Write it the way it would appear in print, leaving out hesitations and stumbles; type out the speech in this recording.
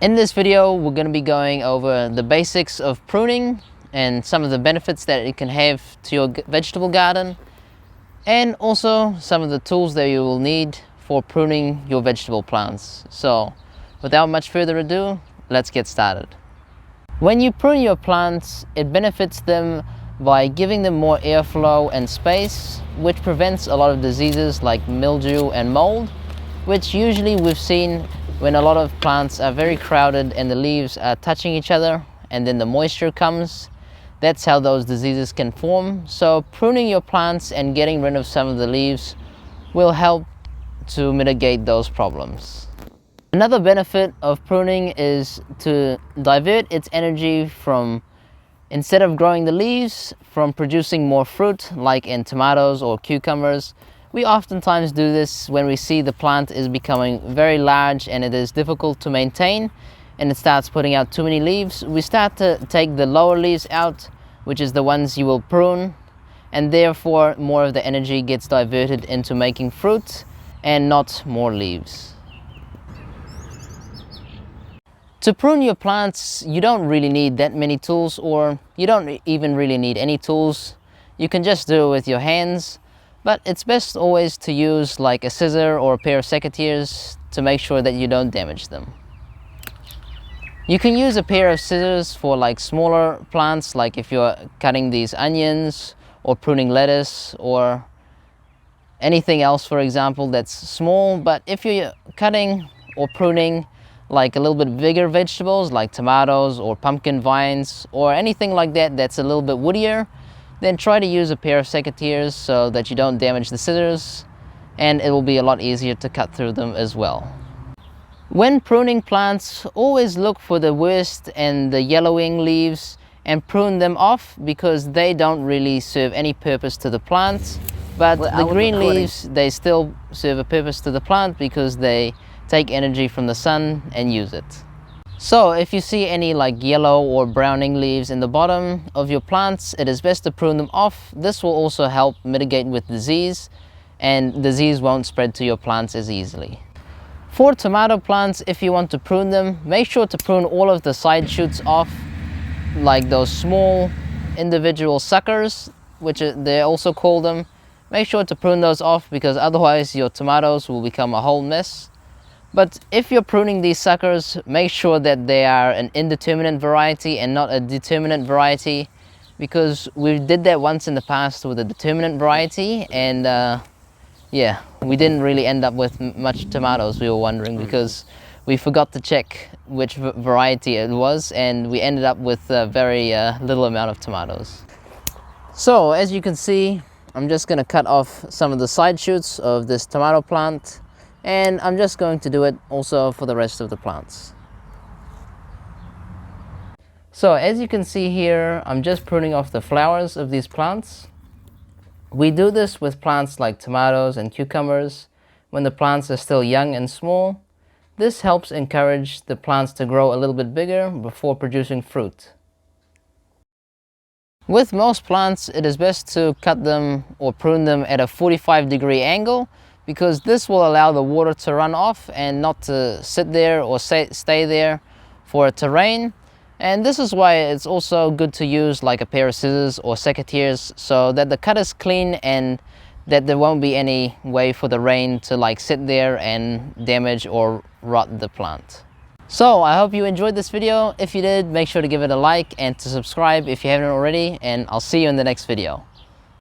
In this video, we're going to be going over the basics of pruning and some of the benefits that it can have to your vegetable garden, and also some of the tools that you will need for pruning your vegetable plants. So without much further ado, let's get started. When you prune your plants, it benefits them by giving them more airflow and space, which prevents a lot of diseases like mildew and mold, which usually we've seen when a lot of plants are very crowded and the leaves are touching each other and then the moisture comes. That's how those diseases can form. So pruning your plants and getting rid of some of the leaves will help to mitigate those problems. Another benefit of pruning is to divert its energy from, instead of growing the leaves, from producing more fruit like in tomatoes or cucumbers. We oftentimes do this when we see the plant is becoming very large and it is difficult to maintain and it starts putting out too many leaves. We start to take the lower leaves out, which is the ones you will prune, and therefore more of the energy gets diverted into making fruit and not more leaves. To prune your plants, you don't really need that many tools, or you don't even really need any tools. You can just do it with your hands, but it's best always to use like a scissor or a pair of secateurs to make sure that you don't damage them. You can use a pair of scissors for like smaller plants, like if you're cutting these onions or pruning lettuce or anything else, for example, that's small. But if you're cutting or pruning like a little bit bigger vegetables like tomatoes or pumpkin vines or anything like that that's a little bit woodier, then try to use a pair of secateurs so that you don't damage the scissors, and it will be a lot easier to cut through them as well. When pruning plants, always look for the worst and the yellowing leaves and prune them off, because they don't really serve any purpose to the plant. But the green leaves, they still serve a purpose to the plant because they take energy from the sun and use it. So if you see any like yellow or browning leaves in the bottom of your plants, it is best to prune them off. This will also help mitigate with disease, and disease won't spread to your plants as easily. For tomato plants, if you want to prune them, make sure to prune all of the side shoots off, like those small individual suckers, which they also call them. Make sure to prune those off, because otherwise your tomatoes will become a whole mess. But if you're pruning these suckers, make sure that they are an indeterminate variety and not a determinate variety, because we did that once in the past with a determinate variety, and yeah, we didn't really end up with much tomatoes. We were wondering because we forgot to check which variety it was, and we ended up with a very little amount of tomatoes. So as you can see, I'm just going to cut off some of the side shoots of this tomato plant, and I'm just going to do it also for the rest of the plants. So as you can see here, I'm just pruning off the flowers of these plants. We do this with plants like tomatoes and cucumbers when the plants are still young and small. This helps encourage the plants to grow a little bit bigger before producing fruit. With most plants, it is best to cut them or prune them at a 45-degree angle, because this will allow the water to run off and not to sit there or stay there for it to rain. And this is why it's also good to use like a pair of scissors or secateurs, so that the cut is clean and that there won't be any way for the rain to like sit there and damage or rot the plant. So I hope you enjoyed this video. If you did, make sure to give it a like and to subscribe if you haven't already, and I'll see you in the next video.